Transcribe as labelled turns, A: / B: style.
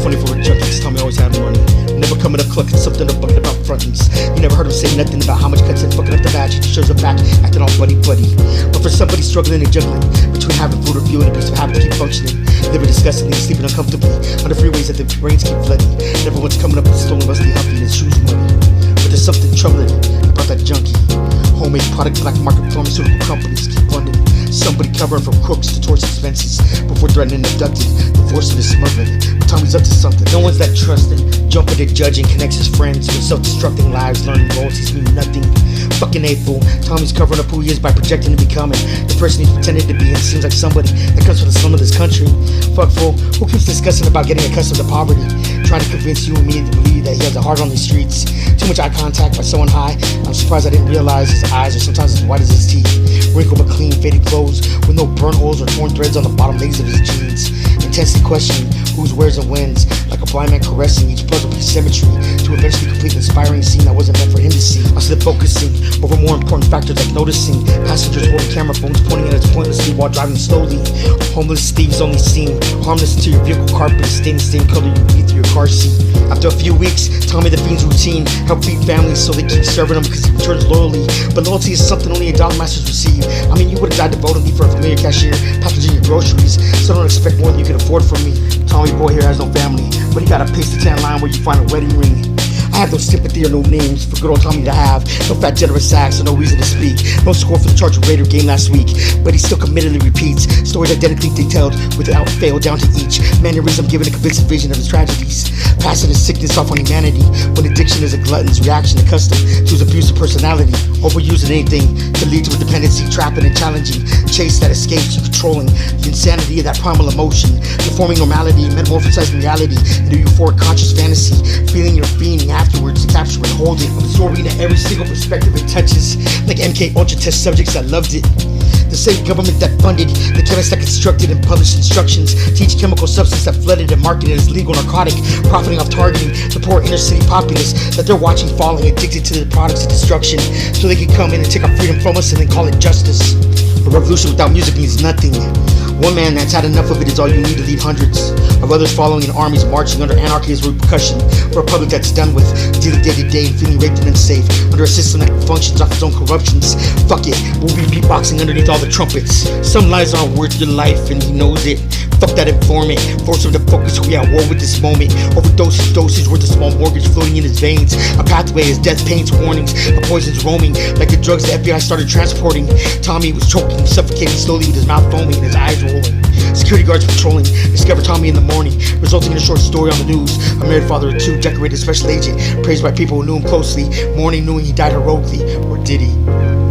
A: funny for a junkie, cause Tommy always had money. Never coming up clucking something or bugging about frontings. You never heard him say nothing about how much cuts and fucking up the match. He shows up back, acting all buddy. But for somebody struggling and juggling between having food or fuel and a piece of habit to keep functioning, living disgustingly, sleeping uncomfortably on the freeways that their brains keep flooding. Everyone's coming up with stolen rusty huffy and shoes money. But there's something troubling about that junkie. Homemade product, black market pharmaceutical companies keep funding somebody covering from crooks to torch expenses before threatening abducted, divorcing and smuggling. But Tommy's up to something. No one's that trusting, jumping to judging, connects his friends with self-destructing lives, learning loyalties mean nothing. Fucking A-fool. Tommy's covering up who he is by projecting to becoming the person he's pretended to be, and seems like somebody that comes from the slum of this country. Fuck fool, who keeps discussing about getting accustomed to poverty, trying to convince you and me to believe that he has a heart on these streets. Too much eye contact by someone high. I'm surprised I didn't realize his eyes are sometimes as white as his teeth. Wrinkled but clean, faded clothes with no burnt holes or torn threads on the bottom legs of his jeans. Intensely questioning whose, where's, and when's, like a blind man caressing each puzzle piece symmetry to eventually complete an inspiring scene that wasn't meant for him to see. I slip focusing over more important factors like noticing passengers holding camera phones pointing at us pointlessly while driving slowly. Homeless thieves only seem harmless until your vehicle carpet is stained the same color you breathe through your car seat. After a few weeks, Tommy the Fiend's routine helped feed families so they keep serving him because he returns loyally. But loyalty is something only a dollar masters receive. I mean, you would have died devotedly for a familiar cashier packaging your groceries, so don't expect more than you can afford from me. Tommy boy here has no family, but he got a paste the tan line where you find a wedding ring. I have no sympathy or no names for good old Tommy to have. No fat generous acts or no reason to speak. No score for the Charger Raider game last week, but he still committedly repeats stories identically detailed without fail down to each mannerism, giving a convincing vision of his tragedies, passing his sickness off on humanity when addiction is a glutton's reaction accustomed to his abusive personality, overusing anything to lead to a dependency, trapping and challenging chase that escapes you, controlling the insanity of that primal emotion, deforming normality, metamorphosizing reality into euphoric conscious fantasy, feeling your fiending afterwards to capture and hold it, absorbing at every single perspective it touches, like MK Ultra test subjects that loved it. The same government that funded the chemists that constructed and published instructions to each chemical substance that flooded and marketed as legal narcotic, profiting off targeting the poor inner city populace that they're watching falling addicted to the products of destruction, so they can come in and take our freedom from us and then call it justice. A revolution without music means nothing. One man that's had enough of it is all you need to lead hundreds of others following in armies marching under anarchy's repercussion. For a public that's done with dealing day to day and feeling raped and unsafe under a system that functions off its own corruptions. Fuck it, we'll be beatboxing underneath all the trumpets. Some lies aren't worth your life and he knows it. Fuck that informant, force him to focus, we at war with this moment. Overdoses, dosage worth a small mortgage floating in his veins. A pathway is death pains, warnings, a poison's roaming like the drugs the FBI started transporting. Tommy was choking, suffocating slowly with his mouth foaming and his eyes rolling. Security guards patrolling, discover Tommy in the morning, resulting in a short story on the news. A married father of two, decorated special agent, praised by people who knew him closely, mourning knowing he died heroically, or did he?